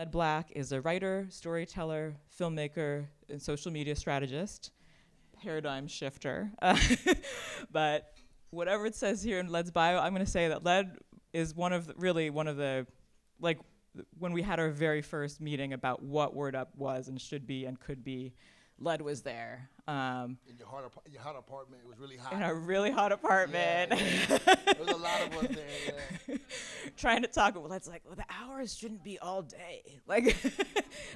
Led Black is a writer, storyteller, filmmaker, and social media strategist, paradigm shifter. But whatever it says here in Led's bio, I'm going to say that Led is one of the, like, when we had our very first meeting about what Word Up was and should be and could be, Led was there. In your hot apartment, it was really hot. In a really hot apartment. Yeah. There was a lot of us there, yeah. Trying to talk, well, it's like, well, the hours shouldn't be all day. Like,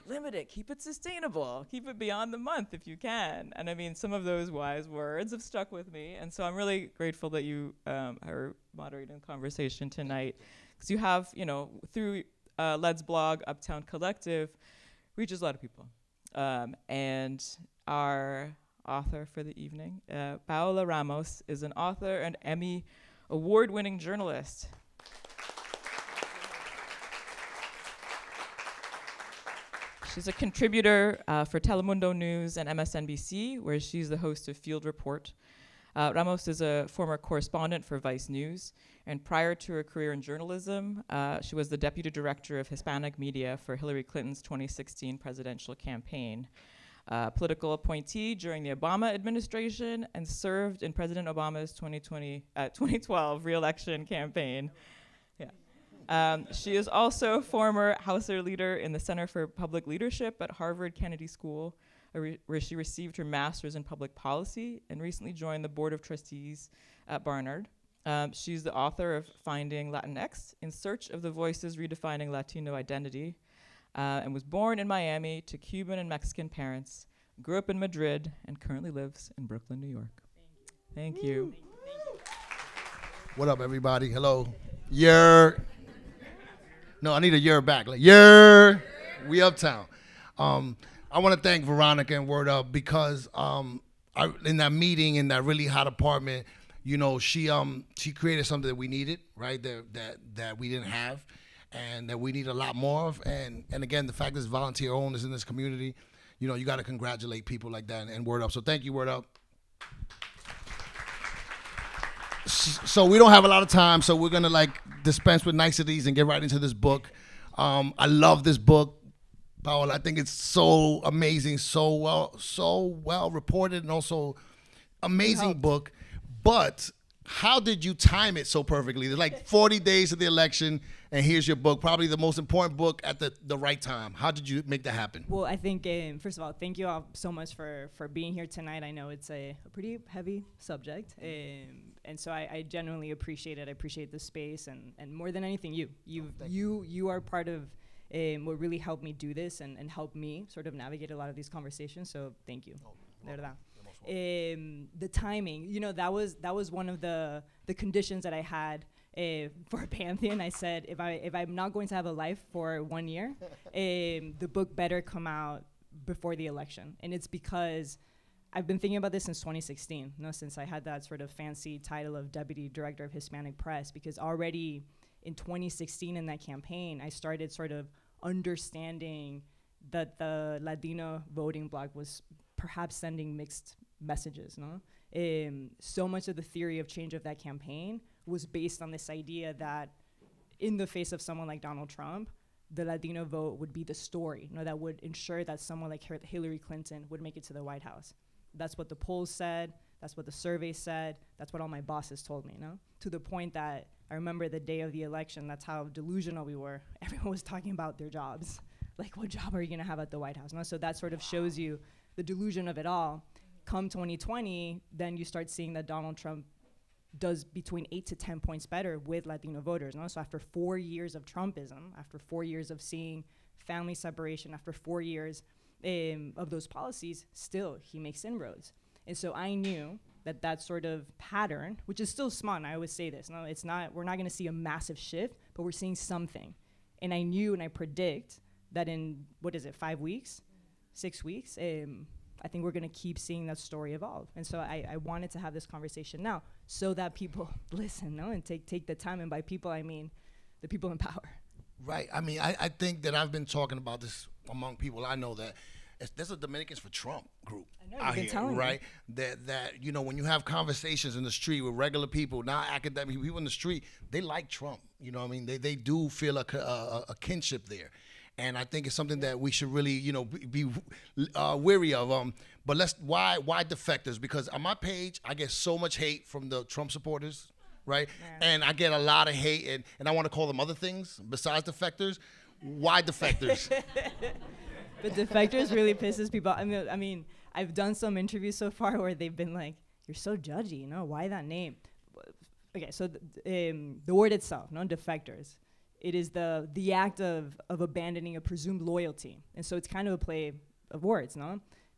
limit it, keep it sustainable, keep it beyond the month if you can. And I mean, some of those wise words have stuck with me. And so I'm really grateful that you are moderating the conversation tonight. Because you have, through Led's blog, Uptown Collective, reaches a lot of people. And our author for the evening, Paola Ramos, is an author and Emmy award-winning journalist. She's a contributor for Telemundo News and MSNBC, where she's the host of Field Report. Ramos is a former correspondent for Vice News, and prior to her career in journalism, she was the deputy director of Hispanic media for Hillary Clinton's 2016 presidential campaign. Political appointee during the Obama administration and served in President Obama's 2012 re-election campaign. Yeah. She is also former Hauser leader in the Center for Public Leadership at Harvard Kennedy School, where she received her master's in public policy and recently joined the board of trustees at Barnard. She's the author of Finding Latinx, In Search of the Voices Redefining Latino Identity, and was born in Miami to Cuban and Mexican parents, grew up in Madrid, and currently lives in Brooklyn, New York. Thank you. What up, everybody? Hello. Yer. No, I need a yer back. Like, yer. We uptown. I want to thank Veronica and Word Up because in that meeting, in that really hot apartment, she created something that we needed, right? That we didn't have, and that we need a lot more of. And again, the fact that it's volunteer owned is in this community, you got to congratulate people like that and Word Up. So thank you, Word Up. So we don't have a lot of time, so we're gonna dispense with niceties and get right into this book. I love this book, Paola. I think it's so amazing, so well reported, and also amazing book. But how did you time it so perfectly? There's like 40 days of the election, and here's your book, probably the most important book at the right time. How did you make that happen? Well, I think, first of all, thank you all so much for being here tonight. I know it's a pretty heavy subject, and so I genuinely appreciate it. I appreciate the space, and more than anything, you are part of what really helped me do this and helped me sort of navigate a lot of these conversations. So thank you. The timing, that was one of the conditions that I had for Pantheon. I said, if I'm not going to have a life for 1 year, the book better come out before the election. And it's because I've been thinking about this since 2016, since I had that sort of fancy title of Deputy Director of Hispanic Press, because already in 2016 in that campaign, I started sort of understanding that the Latino voting bloc was perhaps sending mixed messages, so much of the theory of change of that campaign was based on this idea that in the face of someone like Donald Trump, the Latino vote would be the story, that would ensure that someone like Hillary Clinton would make it to the White House. That's what the polls said, that's what the survey said, that's what all my bosses told me, to the point that I remember the day of the election, that's how delusional we were. Everyone was talking about their jobs. Like, what job are you gonna have at the White House? So that sort of shows you the delusion of it all. Come 2020, then you start seeing that Donald Trump does between 8 to 10 points better with Latino voters. So after 4 years of Trumpism, after 4 years of seeing family separation, after 4 years of those policies, still he makes inroads. And so I knew that sort of pattern, which is still small, and I always say this, we're not gonna see a massive shift, but we're seeing something. And I knew and I predict that in, 5 weeks, 6 weeks, I think we're gonna keep seeing that story evolve. And so I wanted to have this conversation now so that people listen, and take the time. And by people, I mean the people in power. Right, I think that I've been talking about this among people I know that there's a Dominicans for Trump group out here, right? That when you have conversations in the street with regular people, not academic people in the street, they like Trump. They do feel a kinship there. and I think it's something that we should really, be wary of. But why defectors? Because on my page, I get so much hate from the Trump supporters, right? Yeah. And I get a lot of hate, and I want to call them other things besides defectors. Why defectors? But defectors really pisses people off. I mean, I've done some interviews so far where they've been like, "You're so judgy, why that name?" Okay, so the word itself, defectors. It is the act of abandoning a presumed loyalty, and so it's kind of a play of words,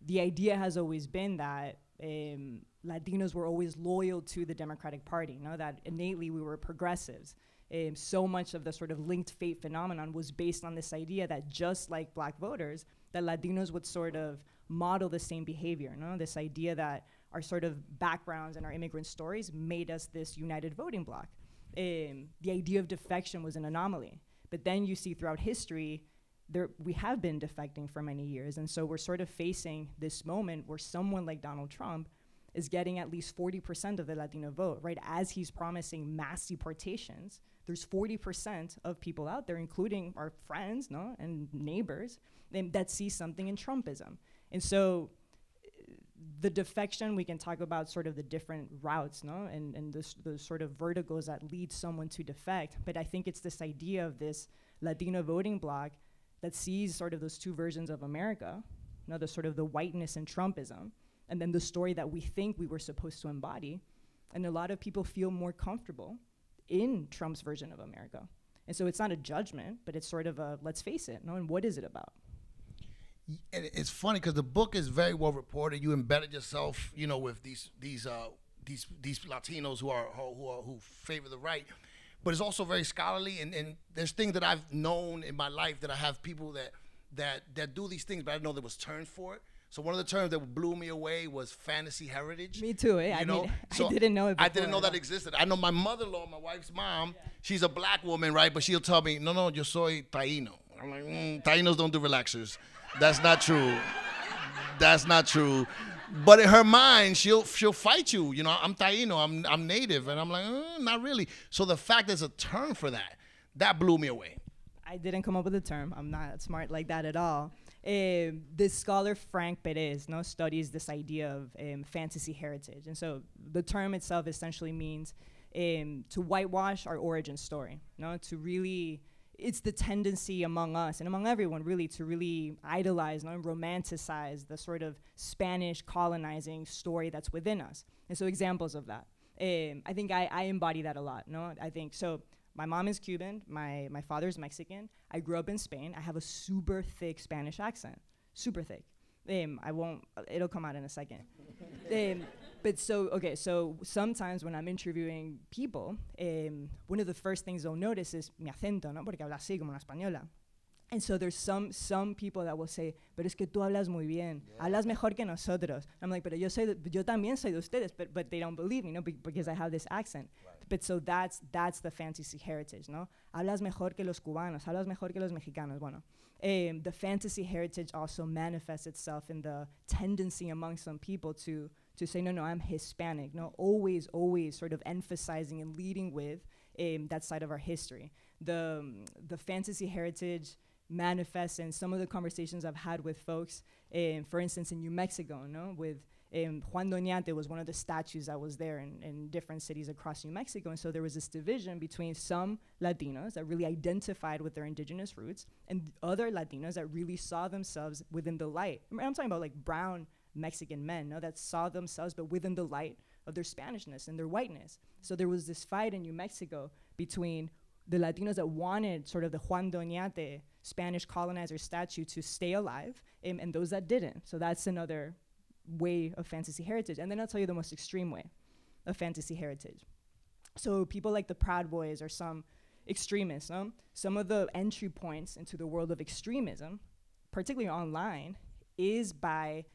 The idea has always been that Latinos were always loyal to the Democratic Party, that innately we were progressives. So much of the sort of linked fate phenomenon was based on this idea that just like black voters, that Latinos would sort of model the same behavior, This idea that our sort of backgrounds and our immigrant stories made us this united voting bloc. The idea of defection was an anomaly. But then you see throughout history, we have been defecting for many years. And so we're sort of facing this moment where someone like Donald Trump is getting at least 40% of the Latino vote, right? As he's promising mass deportations, there's 40% of people out there, including our friends, and neighbors, that see something in Trumpism. And so the defection, we can talk about sort of the different routes, and the sort of verticals that lead someone to defect. But I think it's this idea of this Latino voting bloc that sees sort of those two versions of America, the sort of the whiteness and Trumpism, and then the story that we think we were supposed to embody. And a lot of people feel more comfortable in Trump's version of America. And so it's not a judgment, but it's sort of a, let's face it, and what is it about? And it's funny because the book is very well reported. You embedded yourself, with these Latinos who favor the right, but it's also very scholarly. And there's things that I've known in my life that I have people that do these things, but I didn't know there was terms for it. So one of the terms that blew me away was fantasy heritage. Me too. I didn't know it before. I didn't know that existed. I know my mother-in-law, my wife's mom, she's a black woman, right? But she'll tell me, no, yo soy taíno. I'm like, Taínos don't do relaxers. That's not true. That's not true. But in her mind, she'll fight you. I'm Taíno. I'm native, and I'm like, not really. So the fact there's a term for that blew me away. I didn't come up with a term. I'm not smart like that at all. This scholar Frank Perez studies this idea of fantasy heritage, and so the term itself essentially means to whitewash our origin story. To really. It's the tendency among us and among everyone really to really idolize and romanticize the sort of Spanish colonizing story that's within us. And so examples of that. I think I embody that a lot. I think so. My mom is Cuban. My father is Mexican. I grew up in Spain. I have a super thick Spanish accent. Super thick. It'll come out in a second. But so sometimes when I'm interviewing people, one of the first things they'll notice is mi acento, porque habla así como una española. And so there's some people that will say, pero es que tú hablas muy bien, hablas mejor que nosotros. I'm like, pero yo también soy de ustedes, but they don't believe me, because I have this accent. Right. But so that's the fantasy heritage, Hablas mejor que los cubanos, hablas mejor que los mexicanos. Bueno, the fantasy heritage also manifests itself in the tendency among some people to say, no, I'm Hispanic. Always sort of emphasizing and leading with that side of our history. The fantasy heritage manifests in some of the conversations I've had with folks, for instance, in New Mexico, with Juan Doñate was one of the statues that was there in different cities across New Mexico. And so there was this division between some Latinos that really identified with their indigenous roots and other Latinos that really saw themselves within the light. I'm talking about like brown Mexican men, that saw themselves but within the light of their Spanishness and their whiteness. So there was this fight in New Mexico between the Latinos that wanted sort of the Juan Doñate Spanish colonizer statue to stay alive and those that didn't. So that's another way of fantasy heritage. And then I'll tell you the most extreme way of fantasy heritage. So people like the Proud Boys are some extremists. Some of the entry points into the world of extremism, particularly online, is by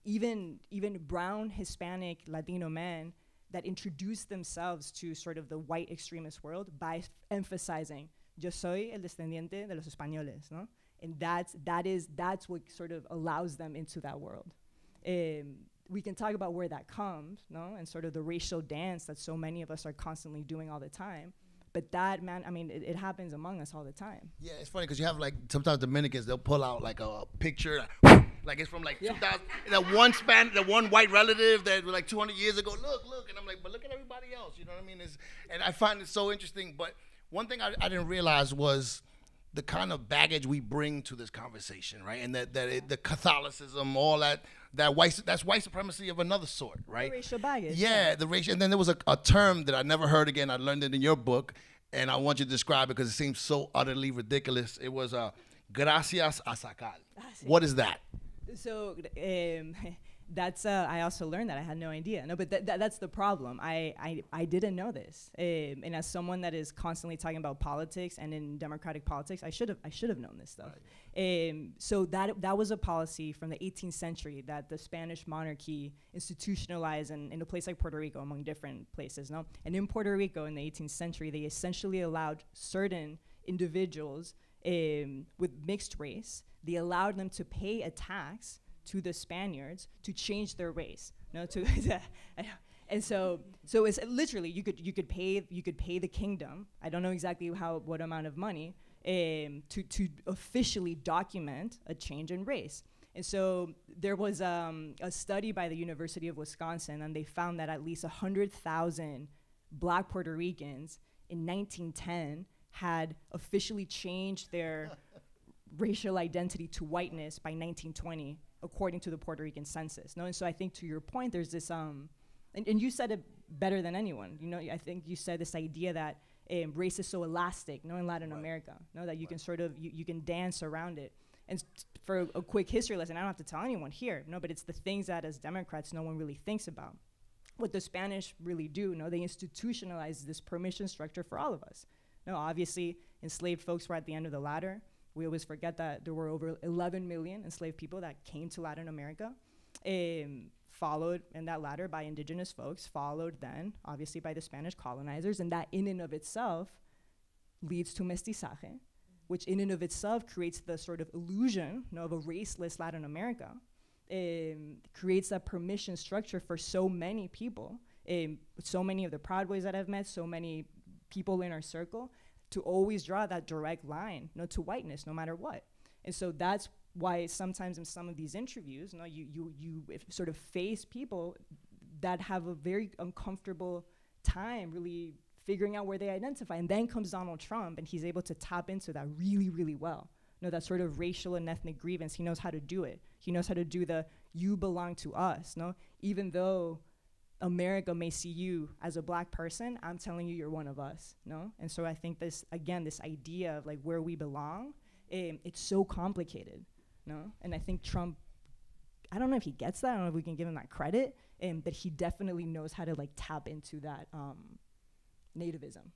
even brown, Hispanic, Latino men that introduce themselves to sort of the white extremist world by emphasizing, yo soy el descendiente de los españoles, And that's what sort of allows them into that world. We can talk about where that comes, and sort of the racial dance that so many of us are constantly doing all the time. But that, man, I mean, it happens among us all the time. Yeah, it's funny because you have like sometimes Dominicans, they'll pull out like a picture, like it's from like 2000. That one white relative that was like 200 years ago. Look, and I'm like, but look at everybody else. You know what I mean? And I find it so interesting. But one thing I didn't realize was the kind of baggage we bring to this conversation, right? And the Catholicism, all that's white supremacy of another sort, right? The racial baggage. Yeah, the racial. And then there was a term that I never heard again. I learned it in your book, and I want you to describe it because it seems so utterly ridiculous. It was gracias a sacar. What is that? So that's I also learned that. I had no idea. No, but that's the problem. I didn't know this. And as someone that is constantly talking about politics and in democratic politics, I should have known this stuff. Right. So that was a policy from the 18th century that the Spanish monarchy institutionalized in a place like Puerto Rico, among different places. No, and in Puerto Rico in the 18th century, they essentially allowed certain individuals with mixed race. They allowed them to pay a tax to the Spaniards to change their race. No, and so it's literally you could pay the kingdom. I don't know exactly what amount of money to officially document a change in race. And so there was a study by the University of Wisconsin, and they found that at least 100,000 Black Puerto Ricans in 1910 had officially changed their racial identity to whiteness by 1920. According to the Puerto Rican census. No, and so I think to your point, there's this, and you said it better than anyone. You know, I think you said this idea that race is so elastic, in Latin America, that you can sort of, you can dance around it. And for a quick history lesson, I don't have to tell anyone here, but it's the things that as Democrats, no one really thinks about. What the Spanish really do, they institutionalize this permission structure for all of us. Obviously, enslaved folks were at the end of the ladder. We always forget that there were over 11 million enslaved people that came to Latin America, followed in that ladder by indigenous folks, followed then, obviously, by the Spanish colonizers, and that in and of itself leads to mestizaje, which in and of itself creates the sort of illusion of a raceless Latin America, creates that permission structure for so many people, so many of the Proud Boys that I've met, so many people in our circle, to always draw that direct line, to whiteness, no matter what. And so that's why sometimes in some of these interviews, you sort of face people that have a very uncomfortable time really figuring out where they identify. And then comes Donald Trump, and he's able to tap into that really, really well. That sort of racial and ethnic grievance, he knows how to do it. He knows how to do the, you belong to us, even though America may see you as a Black person, I'm telling you you're one of us, And so I think this idea of like where we belong, it's so complicated, And I think Trump, I don't know if he gets that, I don't know if we can give him that credit, but he definitely knows how to like tap into that nativism.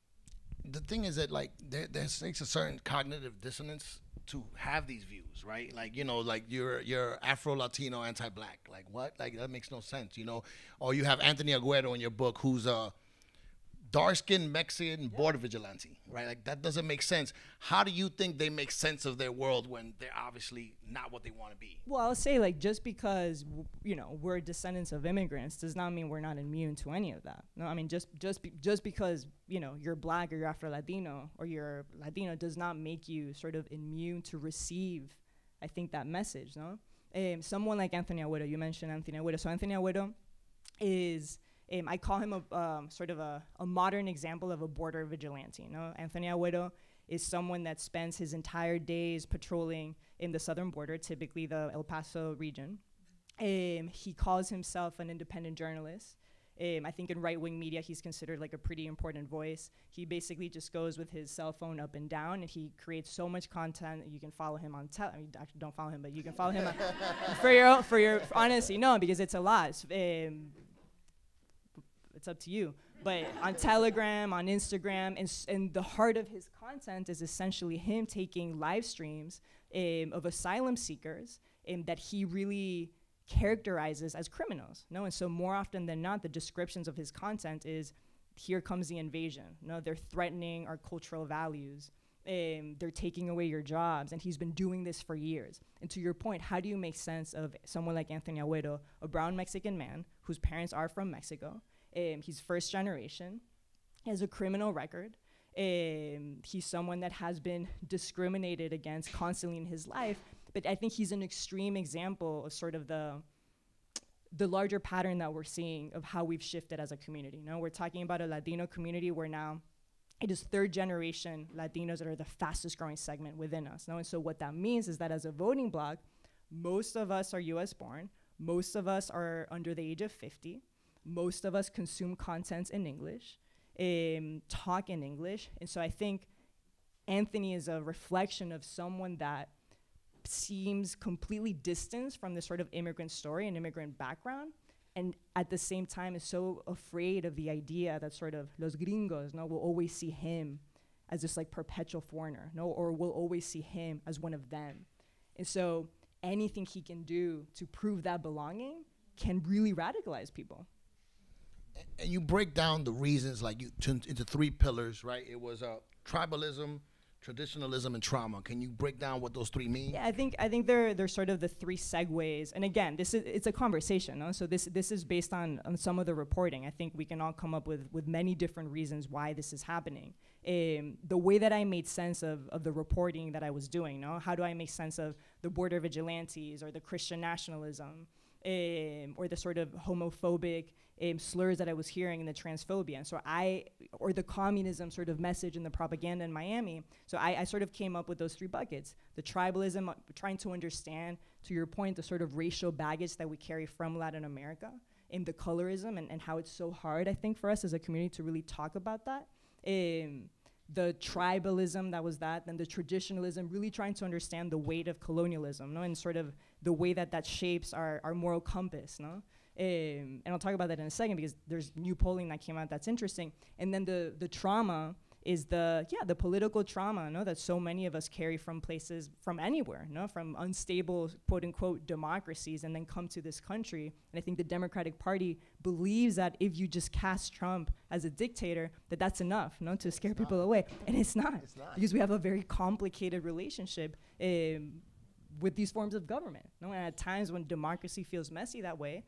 The thing is that like there takes a certain cognitive dissonance to have these views, right? Like, like you're Afro-Latino, anti-Black. Like what? Like that makes no sense, Or you have Anthony Agüero in your book, who's a dark-skinned Mexican border vigilante, right? Like that doesn't make sense. How do you think they make sense of their world when they're obviously not what they want to be? Well, I'll say like just because we're descendants of immigrants does not mean we're not immune to any of that. No, I mean just because you're Black or you're Afro-Latino or you're Latino does not make you sort of immune to receive, I think, that message. Someone like Anthony Agüero, you mentioned Anthony Agüero. So Anthony Agüero is I call him a sort of a modern example of a border vigilante. Anthony Agüero is someone that spends his entire days patrolling in the southern border, typically the El Paso region. He calls himself an independent journalist. I think in right-wing media, he's considered like a pretty important voice. He basically just goes with his cell phone up and down, and he creates so much content. You can follow him on actually don't follow him, but you can follow him for your honesty. No, because it's a lot. It's up to you. But on Telegram, on Instagram, and the heart of his content is essentially him taking live streams of asylum seekers that he really characterizes as criminals. And so more often than not, the descriptions of his content is, here comes the invasion. They're threatening our cultural values. They're taking away your jobs, and he's been doing this for years. And to your point, how do you make sense of someone like Anthony Agüero, a brown Mexican man whose parents are from Mexico? He's first generation, he has a criminal record, He's someone that has been discriminated against constantly in his life, but I think he's an extreme example of sort of the larger pattern that we're seeing of how we've shifted as a community. You know, we're talking about a Latino community where now it is third generation Latinos that are the fastest growing segment within us. No? And so what that means is that as a voting bloc, most of us are US born, most of us are under the age of 50, most of us consume content in English, talk in English. And so I think Anthony is a reflection of someone that seems completely distanced from this sort of immigrant story and immigrant background, and at the same time is so afraid of the idea that sort of los gringos, no, will always see him as this like perpetual foreigner, no, or will always see him as one of them. And so anything he can do to prove that belonging can really radicalize people. And you break down the reasons like into three pillars, right? It was tribalism, traditionalism, and trauma. Can you break down what those three mean? Yeah, I think they're sort of the three segues. And again, it's a conversation, no? So this is based on some of the reporting. I think we can all come up with many different reasons why this is happening. The way that I made sense of the reporting that I was doing, no? How do I make sense of the border vigilantes or the Christian nationalism, or the sort of homophobic slurs that I was hearing in the transphobia, and so or the communism sort of message in the propaganda in Miami. So I sort of came up with those three buckets: the tribalism, trying to understand, to your point, the sort of racial baggage that we carry from Latin America, and the colorism, and how it's so hard, I think, for us as a community to really talk about that. The tribalism, that was that, then the traditionalism, really trying to understand the weight of colonialism, no, and sort of the way that shapes our moral compass, no? And I'll talk about that in a second because there's new polling that came out that's interesting. And then the trauma is the political trauma, no, that so many of us carry from places, from anywhere, no, from unstable, quote unquote, democracies, and then come to this country. And I think the Democratic Party believes that if you just cast Trump as a dictator, that's enough, no, to scare people away. And it's not, because we have a very complicated relationship with these forms of government, no. And at times when democracy feels messy that way,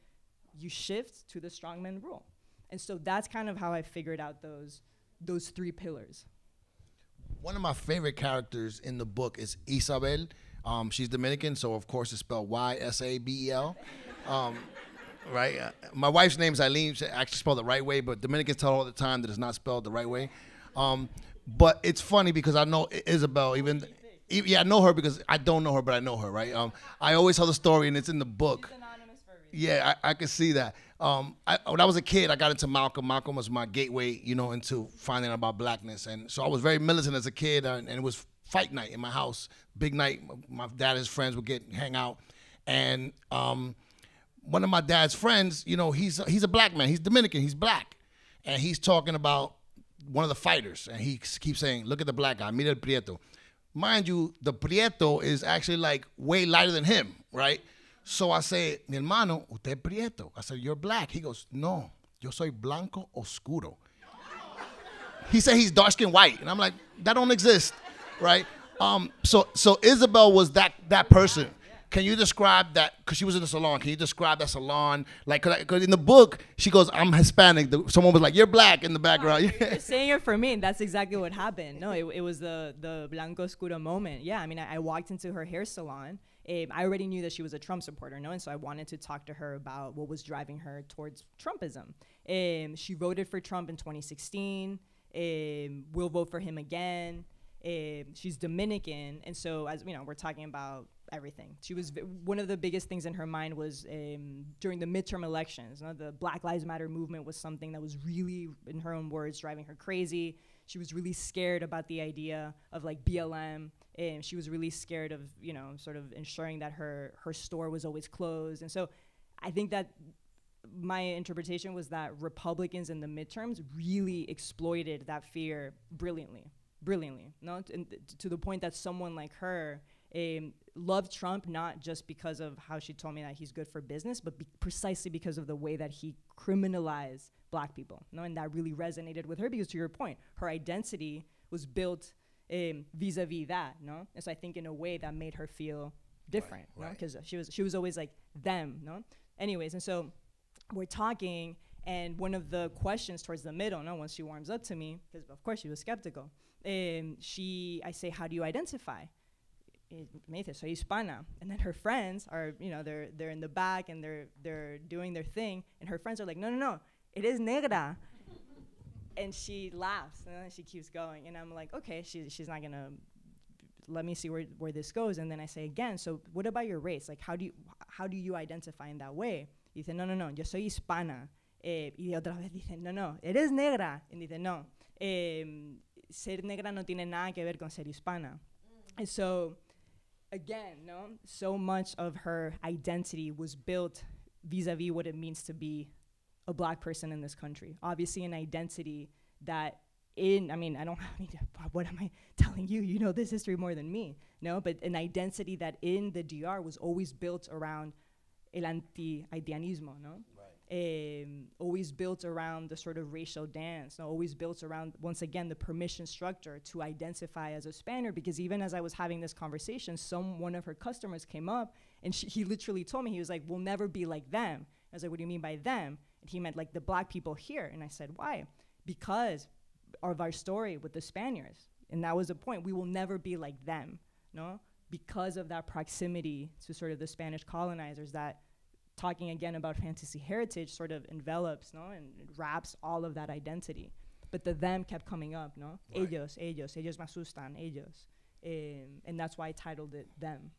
you shift to the strongman rule. And so that's kind of how I figured out those three pillars. One of my favorite characters in the book is Isabel. She's Dominican, so of course it's spelled Y-S-A-B-E-L. Right? My wife's name is Eileen. She actually spelled it the right way, but Dominicans tell her all the time that it's not spelled the right way. But it's funny because I know Isabel, I know her because I don't know her, but I know her, right? I always tell the story, and it's in the book. Yeah, I can see that. When I was a kid, I got into Malcolm. Malcolm was my gateway, into finding out about blackness. And so I was very militant as a kid, and it was fight night in my house, big night. My dad and his friends would hang out. And one of my dad's friends, he's a black man. He's Dominican. He's black. And he's talking about one of the fighters. And he keeps saying, look at the black guy, mira el prieto. Mind you, the prieto is actually like way lighter than him, right? So I say, mi hermano, usted es prieto. I said, you're black. He goes, no, yo soy blanco oscuro. He said he's dark skin white. And I'm like, that don't exist, right? So Isabel was that person. Can you describe that? Because she was in the salon. Can you describe that salon? Like, because in the book, she goes, I'm Hispanic. Someone was like, you're black in the background. You're saying it for me, and that's exactly what happened. No, it was the blanco oscuro moment. Yeah, I mean, I walked into her hair salon. I already knew that she was a Trump supporter, no? And so I wanted to talk to her about what was driving her towards Trumpism. She voted for Trump in 2016. Will vote for him again. She's Dominican. And so, as we're talking about everything. She was one of the biggest things in her mind was during the midterm elections. The Black Lives Matter movement was something that was really, in her own words, driving her crazy. She was really scared about the idea of like BLM. She was really scared of, sort of ensuring that her store was always closed. And so I think that my interpretation was that Republicans in the midterms really exploited that fear brilliantly, no? To the point that someone like her loved Trump, not just because of how she told me that he's good for business, but precisely because of the way that he criminalized black people, no? And that really resonated with her because, to your point, her identity was built vis-a-vis that, no? And so I think in a way that made her feel different, right, no? Because she was always like them, no? Anyways, and so we're talking, And one of the questions towards the middle, no, once she warms up to me, because of course she was skeptical, I say, how do you identify? Me dice, soy hispana. And then her friends are, you know, they're in the back and they're doing their thing, and her friends are like, no, it is negra. And she laughs, and she keeps going. And I'm like, okay, she's not gonna, let me see where this goes. And then I say again, so what about your race? Like, how do you identify in that way? Dice, no, yo soy hispana. Y otra vez dice, no, eres negra. And dice, no, ser negra no tiene nada que ver con ser hispana. And so, again, no, so much of her identity was built vis-a-vis what it means to be a black person in this country. Obviously an identity that what am I telling you? You know this history more than me, no? But an identity that in the DR was always built around el anti-haitianismo, no? Right. Always built around the sort of racial dance, no? Always built around, once again, the permission structure to identify as a Spaniard, because even as I was having this conversation, one of her customers came up, and he literally told me, he was like, we'll never be like them. I was like, what do you mean by them? And he meant like the black people here. And I said, why? Because of our story with the Spaniards. And that was the point. We will never be like them, no? Because of that proximity to sort of the Spanish colonizers, that talking again about fantasy heritage sort of envelops, no? And it wraps all of that identity. But the them kept coming up, no? Right. Ellos me asustan, ellos. And that's why I titled it Them.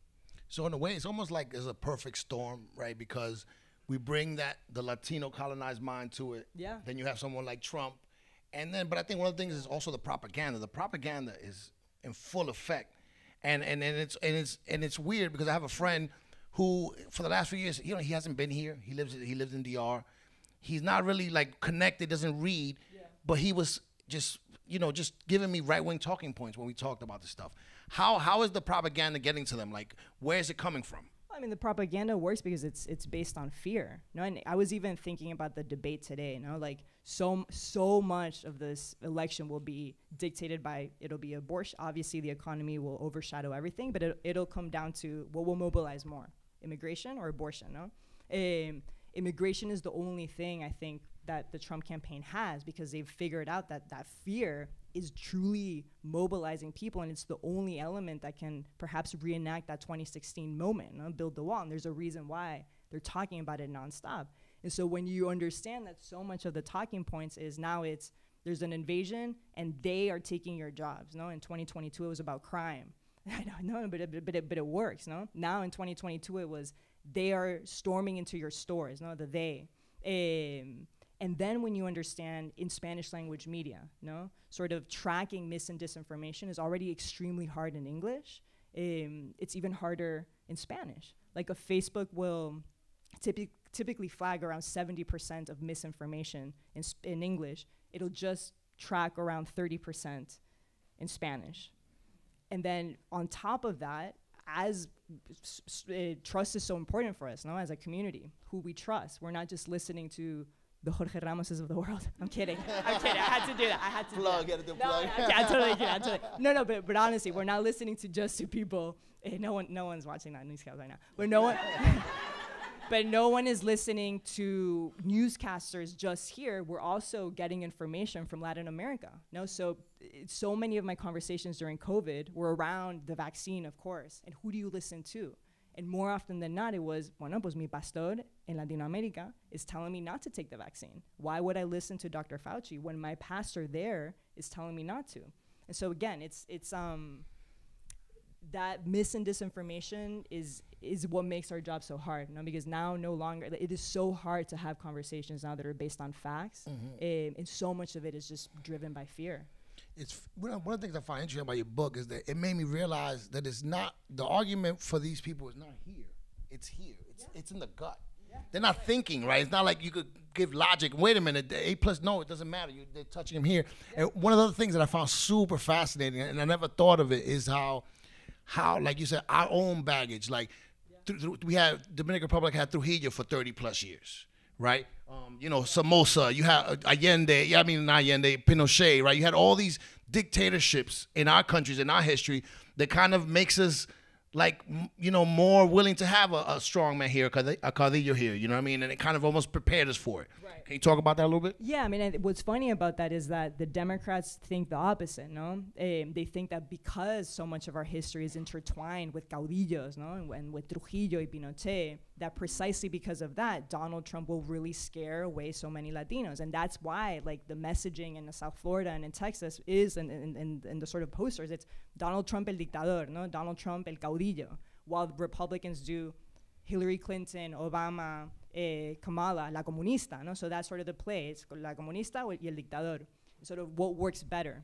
So in a way, it's almost like it's a perfect storm, right? Because we bring the Latino colonized mind to it. Yeah. Then you have someone like Trump. And then, but I think one of the things is also the propaganda. The propaganda is in full effect. And it's weird because I have a friend who, for the last few years, you know, he hasn't been here. He lives in DR. He's not really like connected, doesn't read, but he was just giving me right-wing talking points when we talked about this stuff. How is the propaganda getting to them? Like, where is it coming from? I mean, the propaganda works because it's based on fear. No, and I was even thinking about the debate today. You know, like so much of this election will be dictated by, it'll be abortion. Obviously, the economy will overshadow everything, but it'll come down to what will mobilize more, immigration or abortion. No, immigration is the only thing I think that the Trump campaign has, because they've figured out that fear is truly mobilizing people, and it's the only element that can perhaps reenact that 2016 moment, build the wall. And there's a reason why they're talking about it nonstop. And so when you understand that so much of the talking points is now there's an invasion and they are taking your jobs. No, in 2022 it was about crime. I know, but it works. No, now in 2022 it was they are storming into your stores. No, the they. And then when you understand in Spanish language media, no, sort of tracking mis and disinformation is already extremely hard in English. It's even harder in Spanish. Like a Facebook will typically flag around 70% of misinformation in English. It'll just track around 30% in Spanish. And then on top of that, as trust is so important for us, no, as a community, who we trust. We're not just listening to the Jorge Ramoses of the world. I'm kidding. I had to do that. I had to plug. You had to do plug. I totally did. No, but honestly, we're not listening to just two people. No one's watching that newscast right now. But no one is listening to newscasters just here. We're also getting information from Latin America. No, so many of my conversations during COVID were around the vaccine, of course, and who do you listen to? And more often than not, it was, pues mi pastor en Latinoamérica is telling me not to take the vaccine. Why would I listen to Dr. Fauci when my pastor there is telling me not to? And so again, it's that mis and disinformation is what makes our job so hard, because now no longer, it is so hard to have conversations now that are based on facts, and so much of it is just driven by fear. It's one of the things I find interesting about your book is that it made me realize that it's not, the argument for these people is not here. It's here. It's in the gut. Yeah. They're not thinking, right? It's not like you could give logic. Wait a minute, A plus, no, it doesn't matter. They're touching them here. Yeah. And one of the other things that I found super fascinating, and I never thought of it, is how like you said, our own baggage. Like we had, Dominican Republic had Trujillo for 30 plus years, right? Somoza, you had Allende, not Allende, Pinochet, right? You had all these dictatorships in our countries, in our history, that kind of makes us like, more willing to have a strong man here, a caudillo here, you know what I mean? And it kind of almost prepared us for it. Right. Can you talk about that a little bit? Yeah, I mean, what's funny about that is that the Democrats think the opposite, no? They think that because so much of our history is intertwined with caudillos, no? And with Trujillo y Pinochet, that precisely because of that, Donald Trump will really scare away so many Latinos. And that's why, like, the messaging in South Florida and in Texas is, in the sort of posters, it's Donald Trump el dictador, no? Donald Trump el caudillo, while Republicans do Hillary Clinton, Obama, Kamala, la comunista, no? So that's sort of the play. It's la comunista y el dictador. Sort of what works better.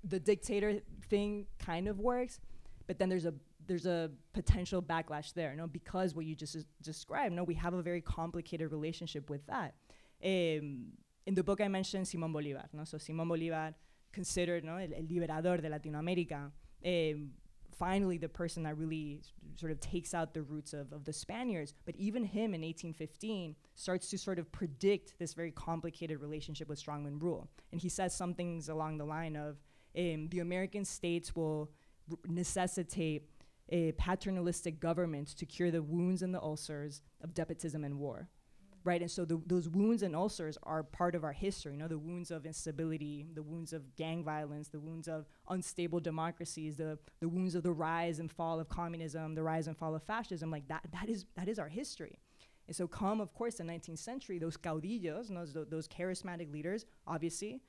The dictator thing kind of works, but then there's a potential backlash there, no? Because what you just described, no, we have a very complicated relationship with that. In the book I mentioned Simón Bolívar, no? So Simón Bolívar, considered, no, el liberador de Latinoamérica, finally the person that really sort of takes out the roots of the Spaniards. But even him in 1815 starts to sort of predict this very complicated relationship with strongman rule. And he says some things along the line of, the American states will necessitate paternalistic governments to cure the wounds and the ulcers of despotism and war. Right, and so those wounds and ulcers are part of our history, the wounds of instability, the wounds of gang violence, the wounds of unstable democracies, the wounds of the rise and fall of communism, the rise and fall of fascism, like that is our history. And so come, of course, the 19th century, those caudillos, those charismatic leaders, obviously,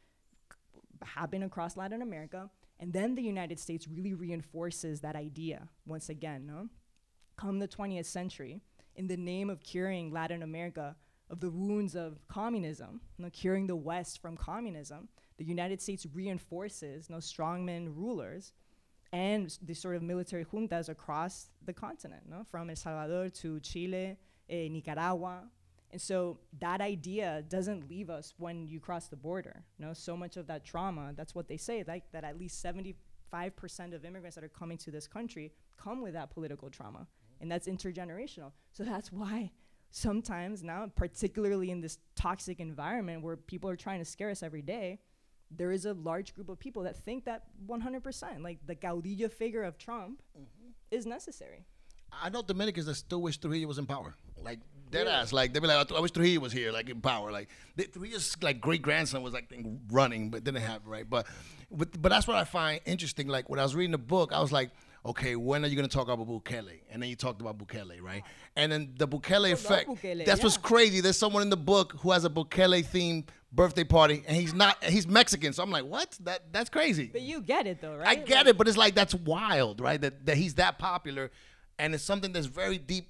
happen across Latin America, and then the United States really reinforces that idea once again, no? Come the 20th century, in the name of curing Latin America of the wounds of communism, curing the West from communism, the United States reinforces strongman rulers and the sort of military juntas across the continent, from El Salvador to Chile, Nicaragua. And so that idea doesn't leave us when you cross the border. So much of that trauma, that's what they say, like that at least 75% of immigrants that are coming to this country come with that political trauma. And that's intergenerational. So that's why sometimes now, particularly in this toxic environment where people are trying to scare us every day, there is a large group of people that think that 100%, like the caudillo figure of Trump is necessary. I know Dominicans that still wish Trujillo was in power. Like, dead ass. Like, they'd be like, I wish Trujillo was here, like, in power. Like, Trujillo's, like, great-grandson was, like, running, but didn't have, right? But that's what I find interesting. Like, when I was reading the book, I was like, okay, when are you going to talk about Bukele? And then you talked about Bukele, right? And then the Bukele effect, that's what's crazy. There's someone in the book who has a Bukele-themed birthday party, and he's Mexican. So I'm like, what? That's crazy. But you get it, though, right? I get it, but it's like, that's wild, right? That he's that popular, and it's something that's very deeply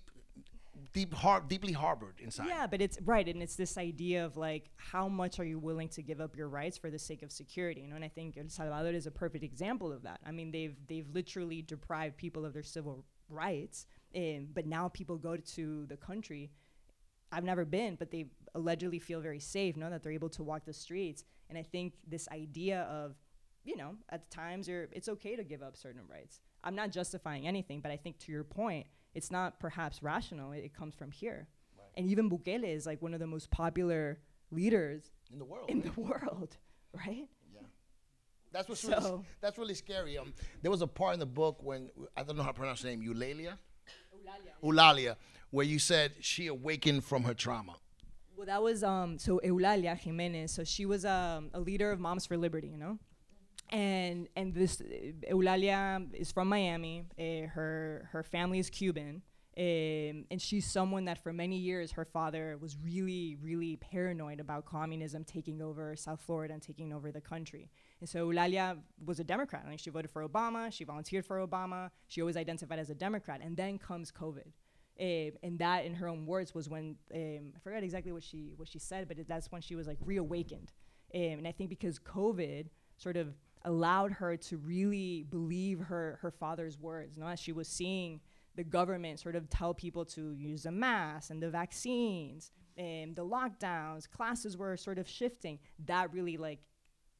harbored inside. Yeah, but it's right, and it's this idea of like, how much are you willing to give up your rights for the sake of security? And I think El Salvador is a perfect example of that. I mean, they've literally deprived people of their civil rights, but now people go to the country. I've never been, but they allegedly feel very safe, that they're able to walk the streets. And I think this idea of, at times it's okay to give up certain rights. I'm not justifying anything, but I think to your point, it's not perhaps rational. It comes from here. Right. And even Bukele is like one of the most popular leaders in the world. Right? Yeah. That's really scary. There was a part in the book when, I don't know how to pronounce her name, Eulalia, where you said she awakened from her trauma. Well, that was, so Eulalia Jimenez, so she was a leader of Moms for Liberty, And this Eulalia is from Miami. Her family is Cuban, and she's someone that for many years her father was really, really paranoid about communism taking over South Florida and taking over the country. And so Eulalia was a Democrat. She voted for Obama. She volunteered for Obama. She always identified as a Democrat. And then comes COVID, and that, in her own words, was when I forgot exactly what she said, but that's when she was like reawakened. And I think because COVID sort of allowed her to really believe her father's words, as she was seeing the government sort of tell people to use a mask and the vaccines and the lockdowns, classes were sort of shifting. That really like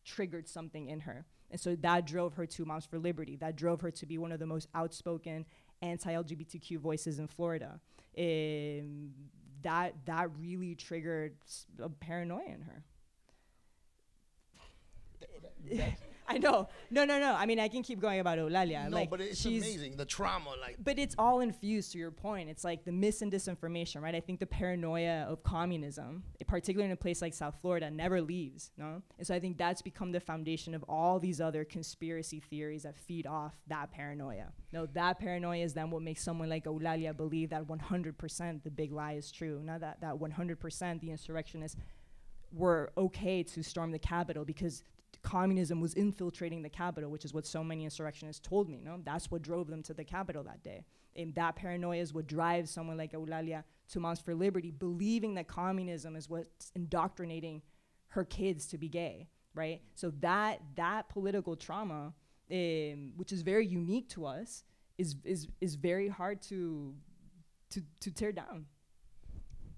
triggered something in her. And so that drove her to Moms for Liberty. That drove her to be one of the most outspoken anti-LGBTQ voices in Florida. That really triggered a paranoia in her. I know. No. I mean, I can keep going about Eulalia. No, like, but it's amazing, the trauma. Like, but it's all infused, to your point. It's like the mis and disinformation, right? I think the paranoia of communism, particularly in a place like South Florida, never leaves, no? And so I think that's become the foundation of all these other conspiracy theories that feed off that paranoia. No, that paranoia is then what makes someone like Eulalia believe that 100% the big lie is true. Now that 100% the insurrectionists were okay to storm the Capitol because communism was infiltrating the Capitol, which is what so many insurrectionists told me. No, that's what drove them to the Capitol that day. And that paranoia is what drives someone like Eulalia to Moms for Liberty, believing that communism is what's indoctrinating her kids to be gay, right? So that political trauma, which is very unique to us, is very hard to tear down.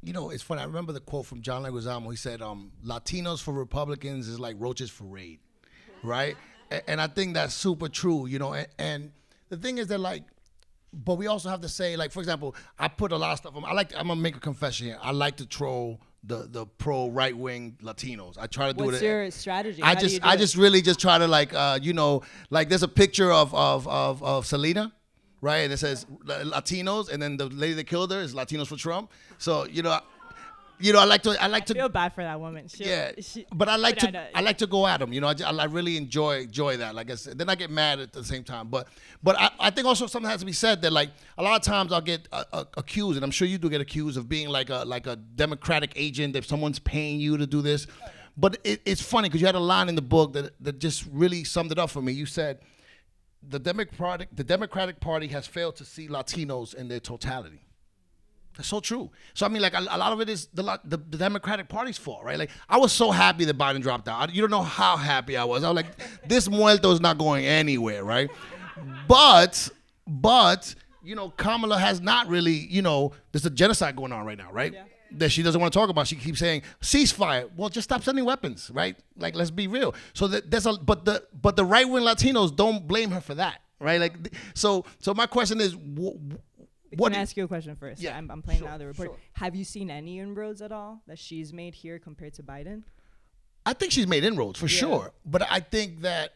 You know, it's funny. I remember the quote from John Leguizamo. He said, Latinos for Republicans is like roaches for raid, right? And I think that's super true, you know. And the thing is that, like, but we also have to say, like, for example, I put a lot of stuff on. I'm going to make a confession here. I like to troll the pro right-wing Latinos. I try to do it. What's your strategy? I just really try to, like, you know, like there's a picture of Selena, right? And it says Latinos, and then the lady that killed her is Latinos for Trump. So, you know, I like to feel bad for that woman. But I like to go at them. You know, I really enjoy that. Like I said, then I get mad at the same time. But I think also something has to be said that, like, a lot of times I'll get accused, and I'm sure you do get accused of being like a Democratic agent if someone's paying you to do this. But it's funny because you had a line in the book that just really summed it up for me. You said the Democratic Party has failed to see Latinos in their totality. That's so true. So, I mean, like, a lot of it is the Democratic Party's fault, right? Like, I was so happy that Biden dropped out. You don't know how happy I was. I was like, this muerto is not going anywhere, right? But, you know, Kamala has not really, you know, there's a genocide going on right now, right? Yeah. That she doesn't want to talk about. She keeps saying, ceasefire. Well, just stop sending weapons, right? Like, let's be real. So but the right-wing Latinos don't blame her for that, right? Like, so my question is, Can I ask you a question first? Yeah, I'm playing now the report. Sure. Have you seen any inroads at all that she's made here compared to Biden? I think she's made inroads for sure, but I think that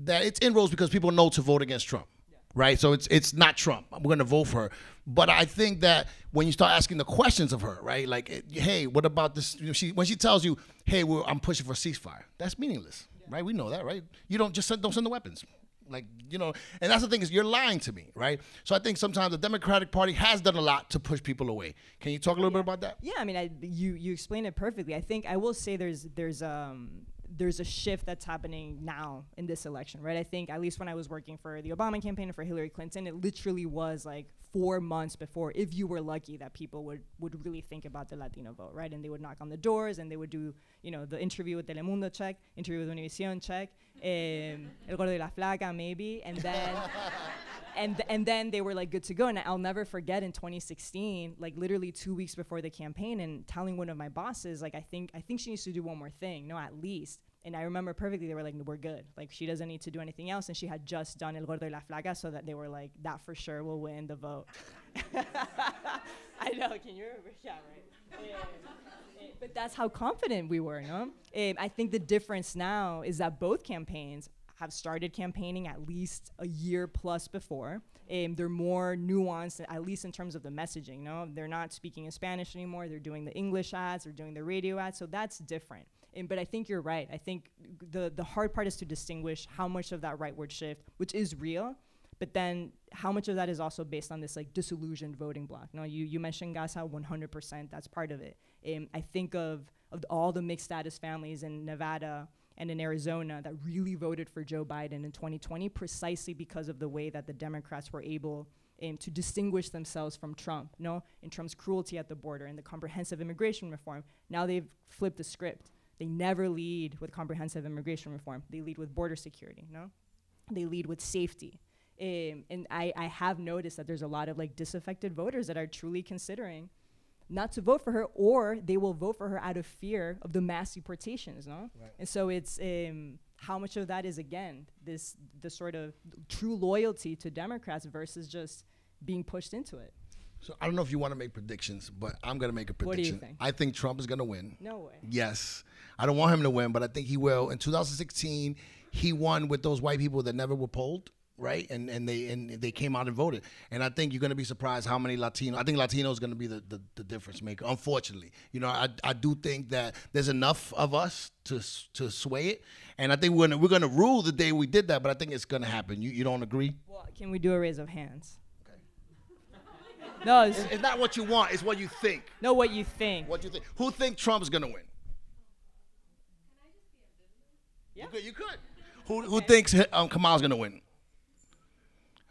it's inroads because people know to vote against Trump, right? So it's not Trump. I'm going to vote for her, but I think that when you start asking the questions of her, right? Like, hey, what about this? You know, when she tells you, hey, I'm pushing for a ceasefire, that's meaningless, right? We know that, right? You don't send the weapons. Like, you know, and that's the thing is you're lying to me, right? So I think sometimes the Democratic Party has done a lot to push people away. Can you talk a little bit about that? Yeah, I mean, you explained it perfectly. I think I will say there's a shift that's happening now in this election, right? I think at least when I was working for the Obama campaign and for Hillary Clinton, it literally was like 4 months before, if you were lucky, that people would really think about the Latino vote, right? And they would knock on the doors and they would do, you know, the interview with Telemundo check, interview with Univision check, El Gordo y la Flaca maybe, and then and then they were like good to go. And I'll never forget in 2016, like literally 2 weeks before the campaign, and telling one of my bosses, like, I think she needs to do one more thing, no, at least. And I remember perfectly, they were like, no, we're good. Like, she doesn't need to do anything else. And she had just done El Gordo y la Flaca, so that they were like, that for sure will win the vote. I know, can you remember? Yeah, right. But that's how confident we were, no? I think the difference now is that both campaigns have started campaigning at least a year plus before. They're more nuanced, at least in terms of the messaging, no? They're not speaking in Spanish anymore. They're doing the English ads. They're doing the radio ads. So that's different. But I think you're right. I think the hard part is to distinguish how much of that rightward shift, which is real, but then how much of that is also based on this like disillusioned voting bloc. No, you mentioned Gaza, 100%. That's part of it. I think of all the mixed status families in Nevada and in Arizona that really voted for Joe Biden in 2020 precisely because of the way that the Democrats were able to distinguish themselves from Trump, no, in terms of cruelty at the border and the comprehensive immigration reform. Now they've flipped the script. They never lead with comprehensive immigration reform. They lead with border security, no? They lead with safety. And I have noticed that there's a lot of like disaffected voters that are truly considering not to vote for her, or they will vote for her out of fear of the mass deportations, no? Right. And so it's how much of that is, again, the sort of true loyalty to Democrats versus just being pushed into it. So I don't know if you want to make predictions, but I'm going to make a prediction. What do you think? I think Trump is going to win. No way. Yes. I don't want him to win, but I think he will. In 2016, he won with those white people that never were polled, right? And they came out and voted. And I think you're going to be surprised how many Latino. I think Latino is going to be the difference maker. Unfortunately, you know, I do think that there's enough of us to sway it, and I think we're going to rule the day we did that. But I think it's going to happen. You don't agree? Well, can we do a raise of hands? No, It's not what you want. It's what you think. No, what you think. What you think. Who think Trump's going to win? Yeah. You could. Who thinks Kamal's going to win?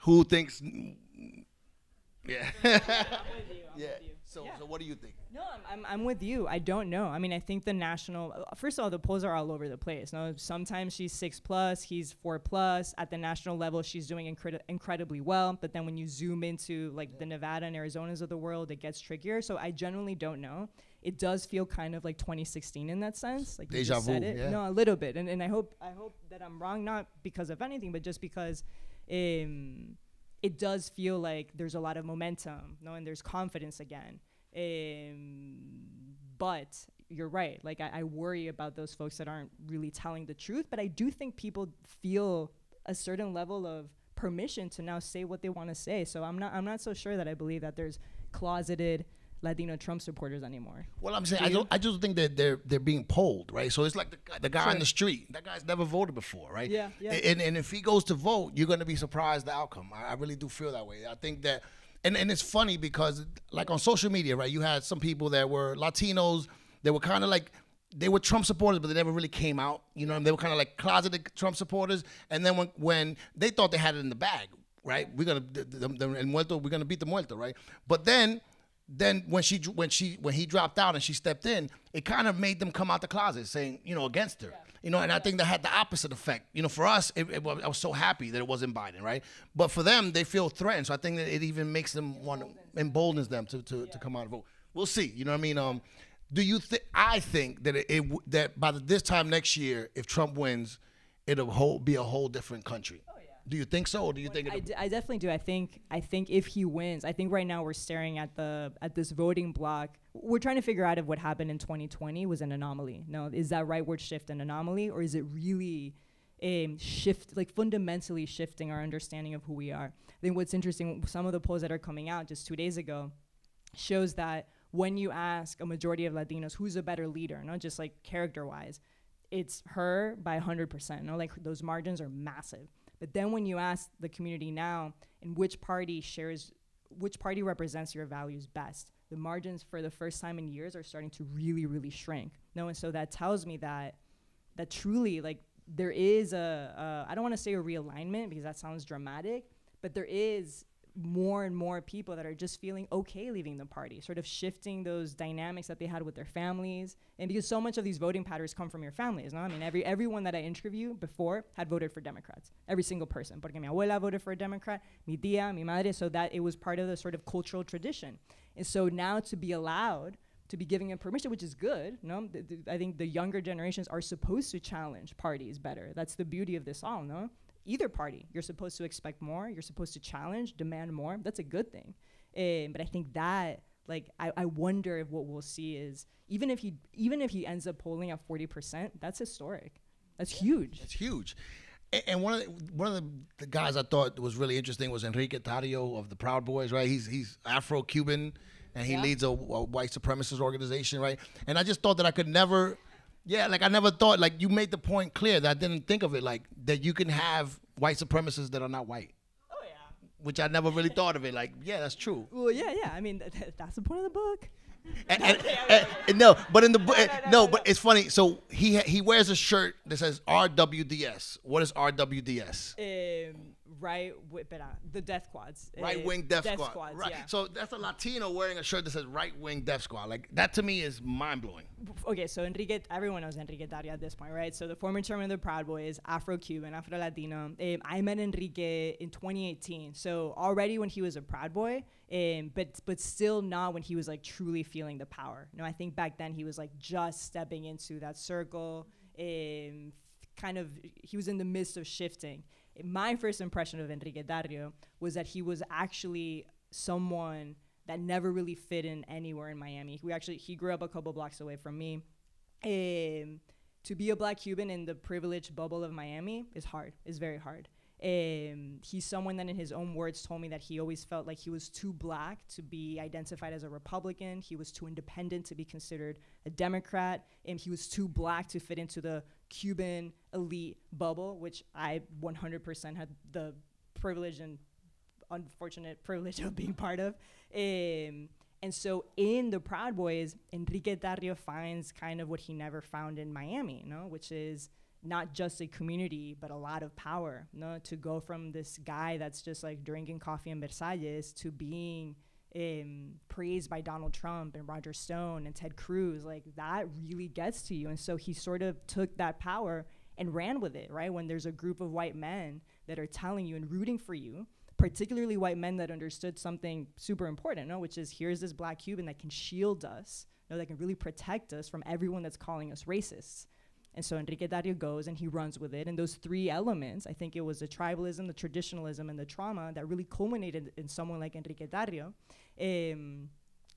Who thinks? Yeah. I'm with you. Yeah. So what do you think? No, I'm with you. I don't know. I mean, I think the national. First of all, the polls are all over the place. No, sometimes she's 6+, he's 4+. At the national level, she's doing incredibly well. But then when you zoom into like the Nevada and Arizonas of the world, it gets trickier. So I genuinely don't know. It does feel kind of like 2016 in that sense. Like you Deja just said vu, it. yeah. No, a little bit. And I hope that I'm wrong, not because of anything, but just because. It does feel like there's a lot of momentum, no, and there's confidence again. But you're right. Like I worry about those folks that aren't really telling the truth. But I do think people feel a certain level of permission to now say what they want to say. So I'm not so sure that I believe that there's closeted Latino Trump supporters anymore. Well, I'm saying I just think that they're being polled, right? So it's like the guy on the street. That guy's never voted before, right? Yeah. And if he goes to vote, you're going to be surprised the outcome. I really do feel that way. I think that, and it's funny because like on social media, right? You had some people that were Latinos. They were kind of like they were Trump supporters, but they never really came out. You know, they were kind of like closeted Trump supporters. And then when they thought they had it in the bag, right? We're gonna beat the muerto, right? But then when he dropped out and she stepped in, it kind of made them come out the closet saying, you know, against her. Yeah. You know, and I think that had the opposite effect. You know, for us, I was so happy that it wasn't Biden, right? But for them, they feel threatened. So I think that it even makes them emboldens them to come out and vote. We'll see. You know what I mean? Do you think? I think that that by this time next year, if Trump wins, it'll be a whole different country. Do you think so, or do you think? I definitely do. I think if he wins, I think right now we're staring at this voting block. We're trying to figure out if what happened in 2020 was an anomaly. No, is that rightward shift an anomaly, or is it really fundamentally shifting our understanding of who we are? I think what's interesting, some of the polls that are coming out just 2 days ago, shows that when you ask a majority of Latinos who's a better leader, not just like character-wise, it's her by 100%. No, like those margins are massive. But then when you ask the community now, in which party represents your values best, the margins for the first time in years are starting to really, really shrink. No, and so that tells me that truly, like, there is I don't want to say a realignment because that sounds dramatic, but there is more and more people that are just feeling okay leaving the party, sort of shifting those dynamics that they had with their families. And because so much of these voting patterns come from your families, no? I mean, everyone that I interviewed before had voted for Democrats. Every single person. Porque mi abuela voted for a Democrat, mi tía, mi madre, so that it was part of the sort of cultural tradition. And so now to be allowed to be giving them permission, which is good, no? I think the younger generations are supposed to challenge parties better. That's the beauty of this all, no? Either party, you're supposed to expect more, you're supposed to challenge, demand more. That's a good thing. But I think that, like, I wonder if what we'll see is, even if he ends up polling at 40%, that's historic. That's huge. It's huge. And one of the guys I thought was really interesting was Enrique Tarrio of the Proud Boys, right? He's Afro-Cuban, and he leads a white supremacist organization, right? And I just thought that I could never... Yeah, like I never thought, like you made the point clear that I didn't think of it, like that you can have white supremacists that are not white. Oh, yeah. Which I never really thought of it, like, yeah, that's true. Well, yeah. I mean, that's the point of the book. But it's funny. So he wears a shirt that says RWDS. What is RWDS? The death squads. Right wing death squad. Squads, right. yeah. So that's a Latino wearing a shirt that says right wing death squad. Like that to me is mind blowing. Okay, so everyone knows Enrique Tarrio at this point, right? So the former chairman of the Proud Boys, Afro-Cuban, Afro-Latino. I met Enrique in 2018. So already when he was a Proud Boy, but still not when he was like truly feeling the power. No, I think back then he was like just stepping into that circle. He was in the midst of shifting. My first impression of Enrique Tarrio was that he was actually someone that never really fit in anywhere in Miami. He grew up a couple blocks away from me. to be a Black Cuban in the privileged bubble of Miami is hard, is very hard. He's someone that in his own words told me that he always felt like he was too Black to be identified as a Republican. He was too independent to be considered a Democrat. And he was too Black to fit into the Cuban elite bubble, which I 100% had the privilege and unfortunate privilege of being part of. And so in the Proud Boys, Enrique Tarrio finds kind of what he never found in Miami, which is not just a community, but a lot of power, to go from this guy that's just like drinking coffee in Versalles to being praised by Donald Trump and Roger Stone and Ted Cruz. Like, that really gets to you. And so he sort of took that power and ran with it, right? When there's a group of white men that are telling you and rooting for you, particularly white men that understood something super important, which is here's this Black Cuban that can shield us, that can really protect us from everyone that's calling us racists. And so Enrique Tarrio goes and he runs with it. And those three elements, I think it was the tribalism, the traditionalism, and the trauma that really culminated in someone like Enrique Tarrio,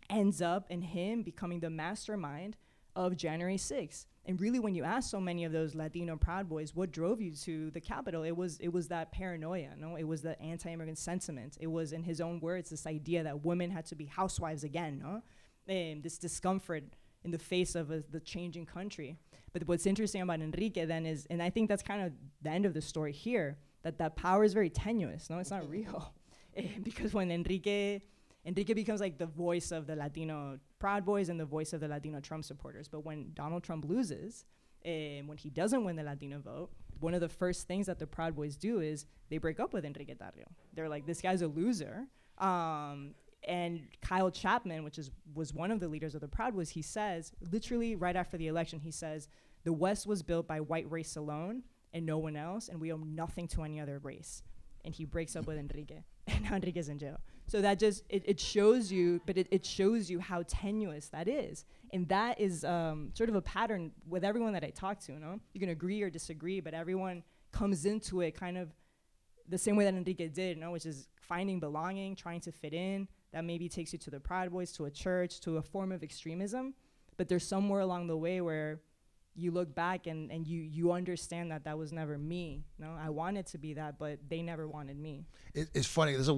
ends up in him becoming the mastermind of January 6th. And really, when you ask so many of those Latino Proud Boys, what drove you to the Capitol? It was that paranoia, It was the anti-immigrant sentiment. It was, in his own words, this idea that women had to be housewives again, this discomfort in the face of the changing country. But what's interesting about Enrique then is, and I think that's kind of the end of the story here, that power is very tenuous, it's not real. Because when Enrique becomes like the voice of the Latino Proud Boys and the voice of the Latino Trump supporters. But when Donald Trump loses, when he doesn't win the Latino vote, one of the first things that the Proud Boys do is they break up with Enrique Tarrio. They're like, this guy's a loser. And Kyle Chapman, was one of the leaders of the Proud Boys, he says, literally right after the election, he says, the West was built by white race alone and no one else, and we owe nothing to any other race. And he breaks up with Enrique, and now Enrique's in jail. So that just, it shows you, but it shows you how tenuous that is. And that is sort of a pattern with everyone that I talk to, You can agree or disagree, but everyone comes into it kind of the same way that Enrique did, which is finding belonging, trying to fit in. That maybe takes you to the Proud Boys, to a church, to a form of extremism. But there's somewhere along the way where you look back and you understand that was never me. I wanted to be that, but they never wanted me. It's funny. There's a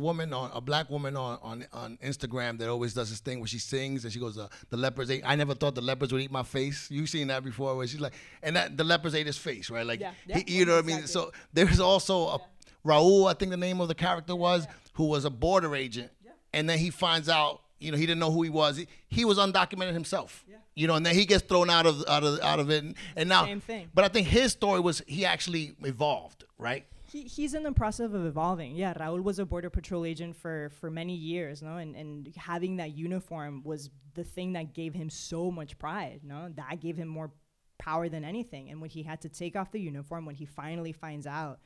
Black woman on Instagram that always does this thing where she sings and she goes, the lepers ate. I never thought the lepers would eat my face. You've seen that before, where she's like, and that the lepers ate his face, right? Like, you know what I mean? So there's also Raul, I think the name of the character was, who was a border agent, and then he finds out, he didn't know who he was. He was undocumented himself. And then he gets thrown out of it, and now. Same thing. But I think his story was he actually evolved, right? He's in the process of evolving. Yeah, Raul was a border patrol agent for many years, and having that uniform was the thing that gave him so much pride. That gave him more power than anything. And when he had to take off the uniform, when he finally finds out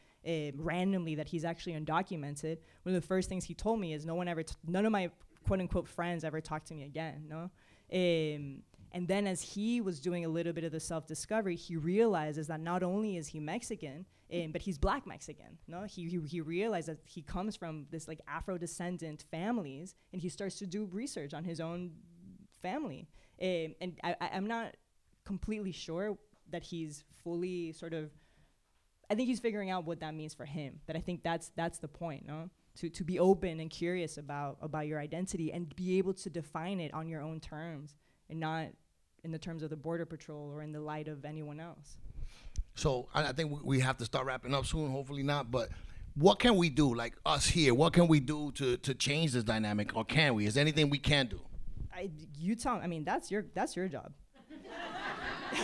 randomly that he's actually undocumented, one of the first things he told me is none of my quote unquote friends ever talked to me again. And then as he was doing a little bit of the self-discovery, he realizes that not only is he Mexican, but he's Black Mexican. He realized that he comes from this like Afro-descendant families, and he starts to do research on his own family. And I'm not completely sure that he's fully I think he's figuring out what that means for him. But I think that's the point, to be open and curious about your identity and be able to define it on your own terms, and not in the terms of the Border Patrol or in the light of anyone else. So I think we have to start wrapping up soon, hopefully not, but what can we do, like us here, what can we do to change this dynamic, or can we? Is there anything we can do? That's your job.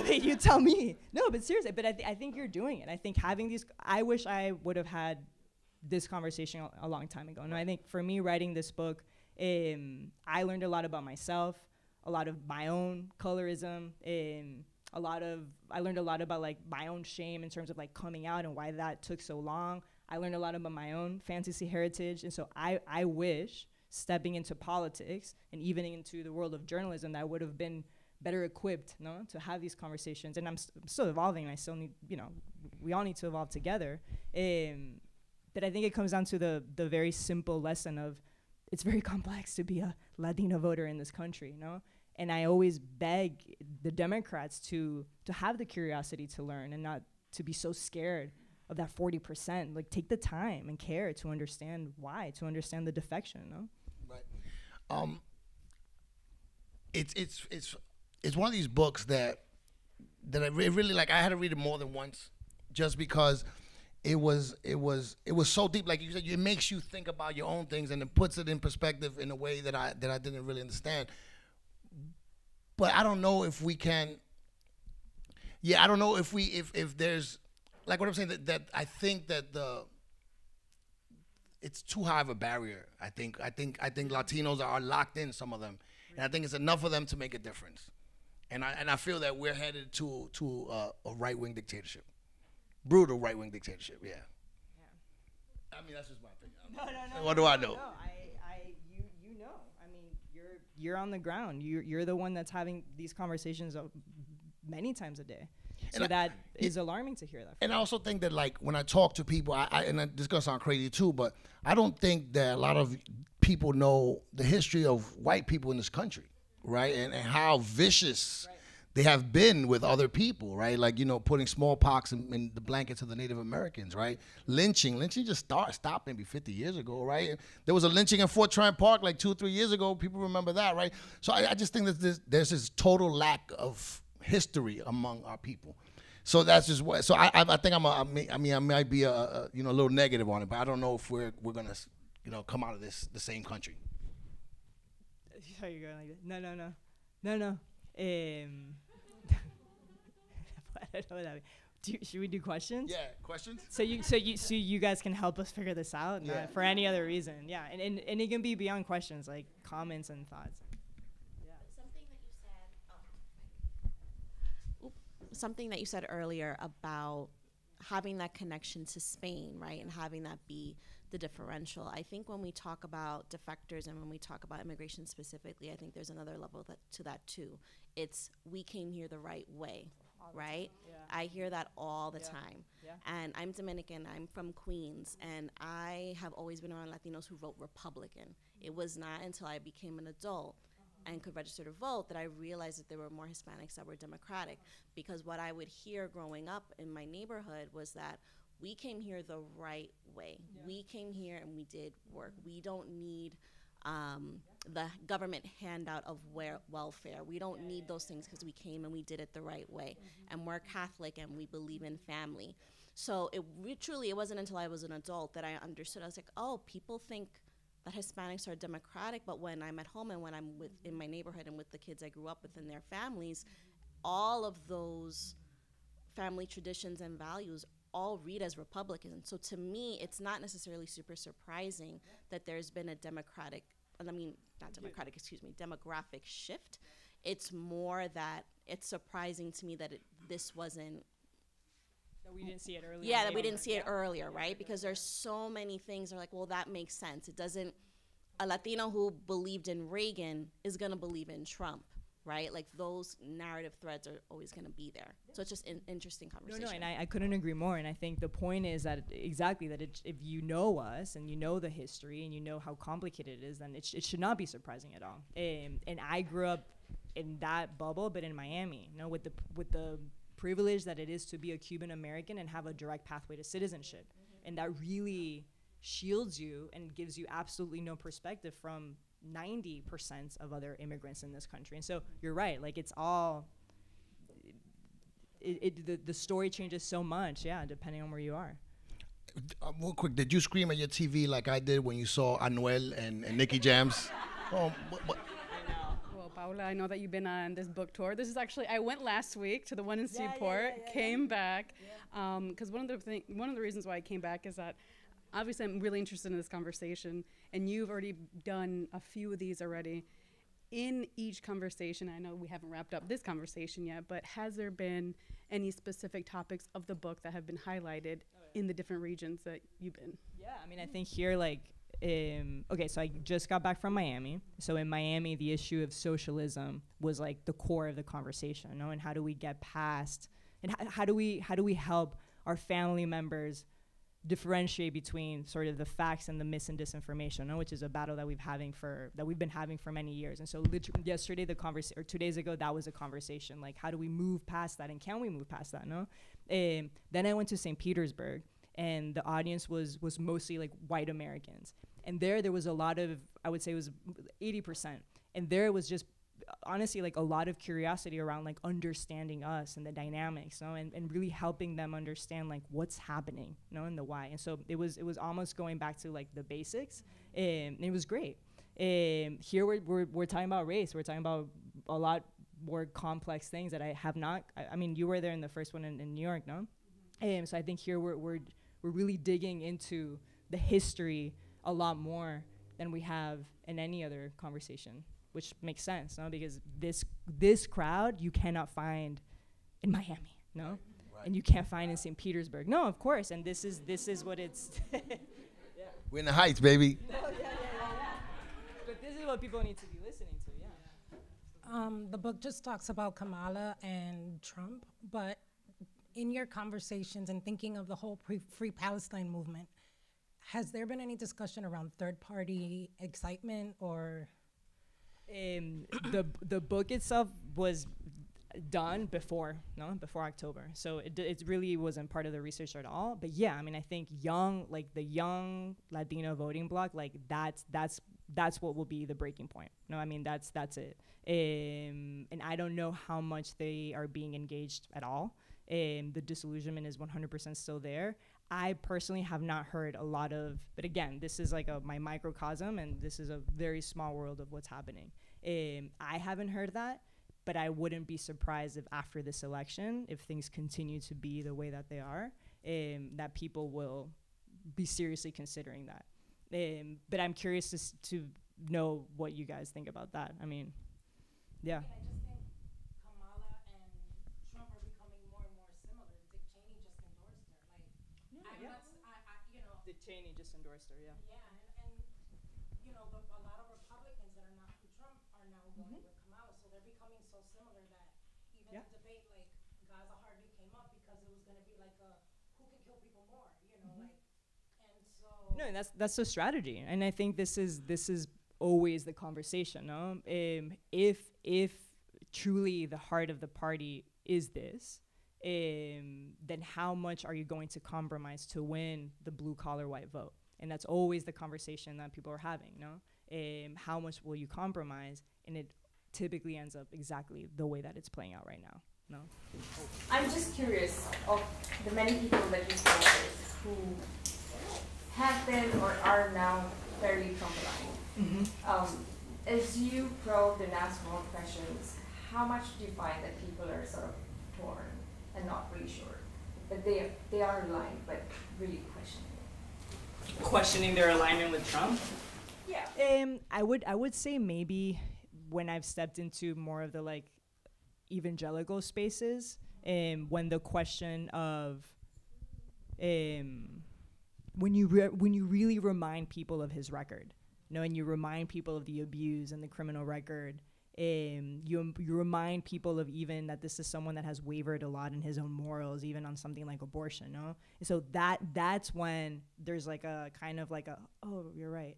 You tell me. No, but seriously, but I think you're doing it. I think having these, I wish I would have had this conversation a long time ago. I think for me, writing this book, I learned a lot about myself, a lot of my own colorism, I learned a lot about like my own shame in terms of like coming out and why that took so long. I learned a lot about my own fantasy heritage, and so I wish stepping into politics and even into the world of journalism that I would have been better equipped, to have these conversations. And I'm still evolving, and I still need, we all need to evolve together. But I think it comes down to the very simple lesson of it's very complex to be a Latino voter in this country, And I always beg the Democrats to have the curiosity to learn and not to be so scared of that 40%. Like, take the time and care to understand why, to understand the defection, no? Right. It's one of these books that I really like. I had to read it more than once, just because it was so deep. Like you said, it makes you think about your own things, and it puts it in perspective in a way that I didn't really understand. But I don't know if we can. Yeah, I don't know if there's, like what I'm saying, that I think that it's too high of a barrier. I think Latinos are locked in, some of them, and I think it's enough of them to make a difference. And I feel that we're headed to a right-wing dictatorship, brutal right-wing dictatorship. Yeah. I mean, that's just my opinion. No. What do I know? No, you know. I mean, you're on the ground. You're the one that's having these conversations many times a day. So that is alarming to hear that. And I also think that, like, when I talk to people, and this is gonna sound crazy too, but I don't think that a lot of people know the history of white people in this country, right? And how vicious they have been with other people, right? Like, you know, putting smallpox in the blankets of the Native Americans, right? Lynching just stopped maybe 50 years ago, right? There was a lynching in Fort Tryon Park like 2 or 3 years ago. People remember that, right? So I just think that there's this total lack of history among our people. So that's just what. So I think I might be a little negative on it, but I don't know if we're gonna come out of this the same country. How you going like that? No. I don't know what that means. Should we do questions? Yeah, questions. So you guys can help us figure this out, not for any other reason. Yeah, and it can be beyond questions, like comments and thoughts. Something that you said earlier about having that connection to Spain, right, and having that be the differential. I think when we talk about defectors and when we talk about immigration specifically, I think there's another level to that too. It's we came here the right way, right? Yeah. I hear that all the time. Yeah. And I'm Dominican, I'm from Queens, and I have always been around Latinos who vote Republican. It was not until I became an adult and could register to vote that I realized that there were more Hispanics that were Democratic, because what I would hear growing up in my neighborhood was that we came here the right way. Yeah. We came here and we did work. We don't need the government handout of welfare. We don't need those things because we came and we did it the right way. And we're Catholic and we believe in family. So it wasn't until I was an adult that I understood. I was like, oh, people think that Hispanics are democratic, but when I'm at home and when I'm in my neighborhood and with the kids I grew up with and their families, all of those family traditions and values all read as Republican. So to me, it's not necessarily super surprising that there's been a demographic shift. It's more that it's surprising to me that this wasn't. That we didn't see it earlier. Yeah, that we didn't see it earlier, right? Because there's so many things that are like, well, that makes sense. It doesn't, a Latino who believed in Reagan is gonna believe in Trump, right? Like those narrative threads are always gonna be there. So it's just an interesting conversation. No, and I couldn't agree more. And I think the point is that if you know us and you know the history and you know how complicated it is, then it should not be surprising at all. And I grew up in that bubble, but in Miami, with the privilege that it is to be a Cuban American and have a direct pathway to citizenship. And that really shields you and gives you absolutely no perspective from 90% of other immigrants in this country. And so you're right, like it's all, the story changes so much, depending on where you are. Real quick, did you scream at your TV like I did when you saw Anuel and Nicky Jams? Paola, I know that you've been on this book tour. This is actually, I went last week to the one in Seaport, came back, because one of the reasons why I came back is that obviously I'm really interested in this conversation, and you've already done a few of these already. In each conversation, I know we haven't wrapped up this conversation yet, but has there been any specific topics of the book that have been highlighted in the different regions that you've been? Yeah, I mean, I think here, okay, so I just got back from Miami. So in Miami, the issue of socialism was like the core of the conversation, and how do we get past, and how do we help our family members differentiate between sort of the facts and the mis and disinformation, no? Which is a battle that we've been having for many years. And so yesterday, or 2 days ago, that was a conversation. Like, how do we move past that, and can we move past that? No. Then I went to St. Petersburg, and the audience was mostly like white Americans, and there was a lot of, I would say it was 80%, and there was just honestly like a lot of curiosity around like understanding us and the dynamics, no? And really helping them understand like what's happening, no, and the why. And so it was almost going back to like the basics, and it was great. Here we're talking about race. We're talking about a lot more complex things that I have not. I mean, you were there in the first one in New York, no? So I think here we're really digging into the history a lot more than we have in any other conversation, which makes sense, no? Because this crowd you cannot find in Miami, no? Right. And you can't find in St. Petersburg. No, of course, and this is what it's yeah. We're in the Heights, baby. No, yeah. But this is what people need to be listening to, yeah. The book just talks about Kamala and Trump, but in your conversations and thinking of the whole Free Palestine movement, has there been any discussion around third-party excitement or? The book itself was done before October, so it really wasn't part of the research at all. But yeah, I mean, I think the young Latino voting bloc, like that's what will be the breaking point. No, I mean that's it. And I don't know how much they are being engaged at all. The disillusionment is 100% still there. I personally have not heard a lot of, but again, this is like my microcosm, and this is a very small world of what's happening. I haven't heard that, but I wouldn't be surprised if after this election, if things continue to be the way that they are, that people will be seriously considering that. But I'm curious to know what you guys think about that. I mean, yeah. Cheney just endorsed her, yeah. Yeah, and you know, but a lot of Republicans that are not for Trump are now going with Kamala, so they're becoming so similar that even the debate, like Gaza hardly came up because it was going to be like who can kill people more, you know, like, and so. No, and that's the strategy, and I think this is always the conversation, no? If truly the heart of the party is this, then how much are you going to compromise to win the blue-collar white vote? And that's always the conversation that people are having, no? How much will you compromise? And it typically ends up exactly the way that it's playing out right now, no? I'm just curious of the many people that you spoke with who have been or are now very Trump-aligned. As you probe and ask more questions, how much do you find that people are sort of torn and not really sure, but they are aligned, but really Questioning their alignment with Trump? Yeah. I would say maybe when I've stepped into more of the like evangelical spaces, when the question of when you really remind people of his record, you know, and you remind people of the abuse and the criminal record. You remind people of even that this is someone that has wavered a lot in his own morals, even on something like abortion, no? And so that's when there's like a kind of like oh, you're right.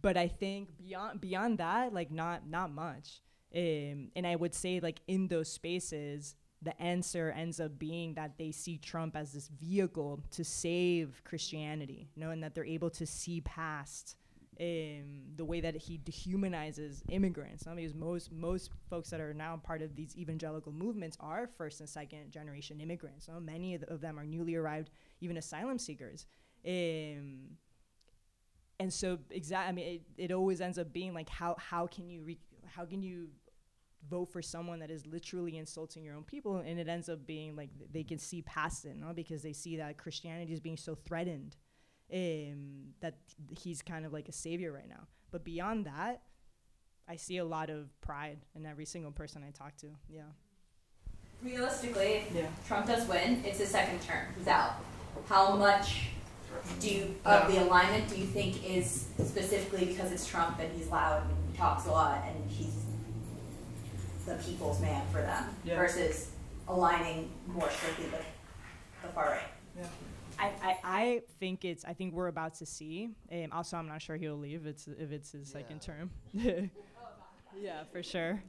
But I think beyond that, like not much. And I would say like in those spaces, the answer ends up being that they see Trump as this vehicle to save Christianity, you know, and that they're able to see past the way that he dehumanizes immigrants. Because most folks that are now part of these evangelical movements are first and second generation immigrants. Many of them are newly arrived, even asylum seekers. And so it always ends up being like how can you vote for someone that is literally insulting your own people? And it ends up being like they can see past it, no? Because they see that Christianity is being so threatened. That he's kind of like a savior right now. But beyond that, I see a lot of pride in every single person I talk to. Yeah. Realistically, if Trump does win, it's his second term. He's out. How much of the alignment do you think is specifically because it's Trump and he's loud and he talks a lot and he's the people's man for them versus aligning more strictly with the far right? Yeah. I think we're about to see. Also, I'm not sure he'll leave. If it's his second term. Yeah, for sure.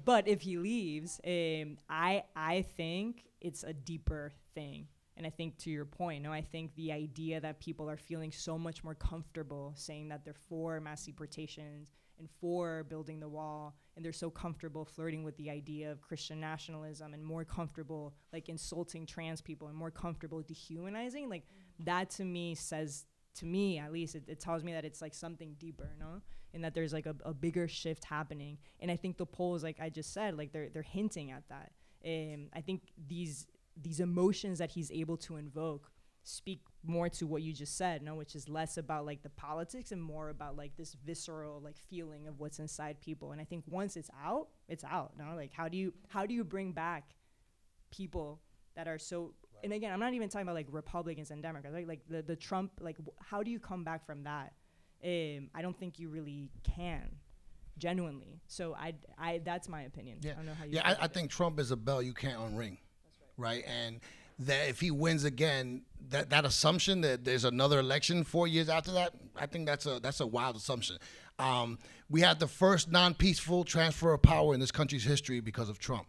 But if he leaves, I think it's a deeper thing. And I think to your point, I think the idea that people are feeling so much more comfortable saying that they're for mass deportations and for building the wall, and they're so comfortable flirting with the idea of Christian nationalism and more comfortable like insulting trans people and more comfortable dehumanizing, like that to me says, to me at least, it tells me that it's like something deeper, and that there's like a bigger shift happening. And I think the polls, like I just said, like they're hinting at that. I think these emotions that he's able to invoke speak more to what you just said, which is less about like the politics and more about like this visceral like feeling of what's inside people. And I think once it's out, like how do you bring back people that are so, and again, I'm not even talking about like Republicans and Democrats, right? Like the Trump, like how do you come back from that? I don't think you really can, genuinely. So I that's my opinion. Yeah. I don't know how you I think Trump is a bell you can't unring. Right, and that if he wins again, that assumption that there's another election 4 years after that, I think that's a wild assumption. We had the first non-peaceful transfer of power in this country's history because of Trump.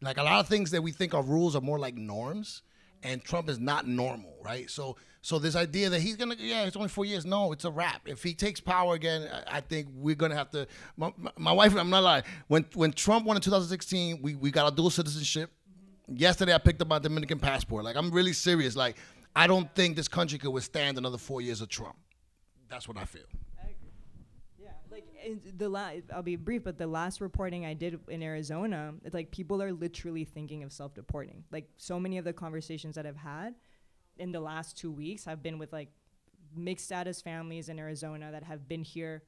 Like a lot of things that we think are rules are more like norms, and Trump is not normal, right? So this idea that he's gonna, it's only 4 years. No, it's a wrap. If he takes power again, I think we're gonna have to. My wife, I'm not lying. When Trump won in 2016, we got a dual citizenship. Yesterday, I picked up my Dominican passport. Like, I'm really serious. Like, I don't think this country could withstand another 4 years of Trump. That's what I feel. I agree. Yeah, like I'll be brief, but the last reporting I did in Arizona, it's like people are literally thinking of self-deporting. Like, so many of the conversations that I've had in the last 2 weeks have been with like mixed status families in Arizona that have been here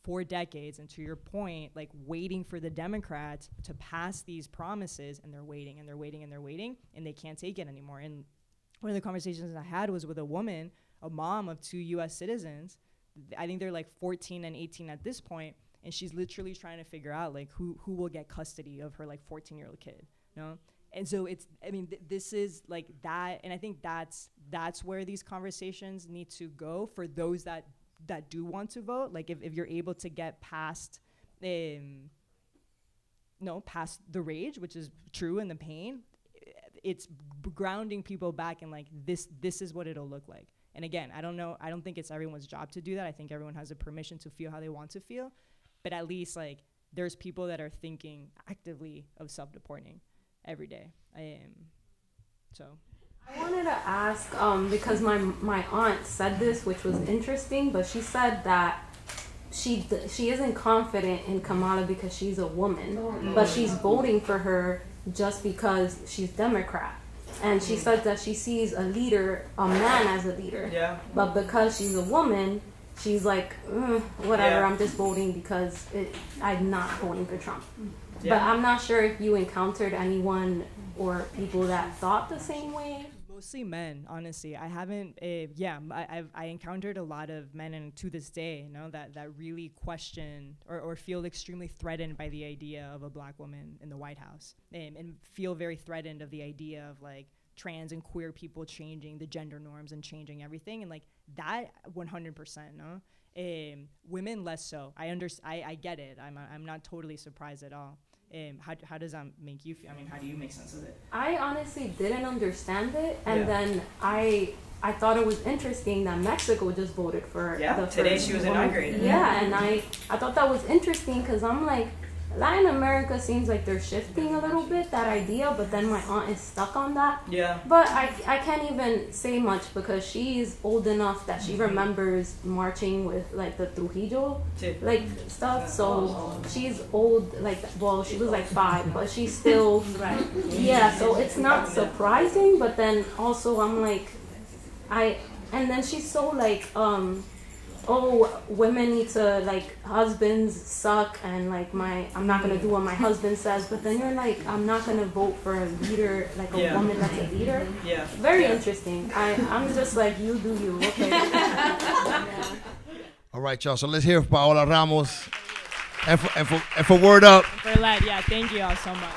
for decades, and to your point, like waiting for the Democrats to pass these promises, and they're waiting and they're waiting and they're waiting, and they can't take it anymore. And one of the conversations I had was with a woman, a mom of 2 U.S. citizens. I think they're like 14 and 18 at this point, and she's literally trying to figure out like who will get custody of her like 14-year-old kid, And so it's, I mean, this is like that, and I think that's where these conversations need to go for those that do want to vote. Like if you're able to get past past the rage, which is true, and the pain, it's grounding people back in like this is what it'll look like. And again, I don't think it's everyone's job to do that. I think everyone has a permission to feel how they want to feel, but at least like there's people that are thinking actively of self-deporting every day. So I wanted to ask, because my aunt said this, which was interesting, but she said that she isn't confident in Kamala because she's a woman, but she's voting for her just because she's Democrat. And she said that she sees a man as a leader. Yeah. But because she's a woman, she's like, whatever, I'm just voting because I'm not voting for Trump. Yeah. But I'm not sure if you encountered anyone or people that thought the same way. Mostly men, honestly. I haven't, I encountered a lot of men, and to this day, that really question or feel extremely threatened by the idea of a black woman in the White House, and feel very threatened of the idea of like trans and queer people changing the gender norms and changing everything, and like that 100%, women less so. I get it. I'm not totally surprised at all. How does that make you feel? I mean, how do you make sense of it? I honestly didn't understand it, and then I thought it was interesting that Mexico just voted for today she was inaugurated. Yeah, and I thought that was interesting because I'm like, Latin America seems like they're shifting a little bit, that idea, but then my aunt is stuck on that. Yeah. But I can't even say much because she's old enough that she remembers marching with like the Trujillo like stuff. So she's old, like, well, she was like 5, but she's still right. Yeah, so it's not surprising, but then also I'm like, and then she's so like women need to, like, husbands suck, and like I'm not gonna do what my husband says, but then you're like, I'm not gonna vote for a leader, like a woman that's a leader. Yeah. Very interesting. I'm just like, you do you, okay. All right, y'all, so let's hear Paola Ramos and for Word Up. For that, thank you all so much.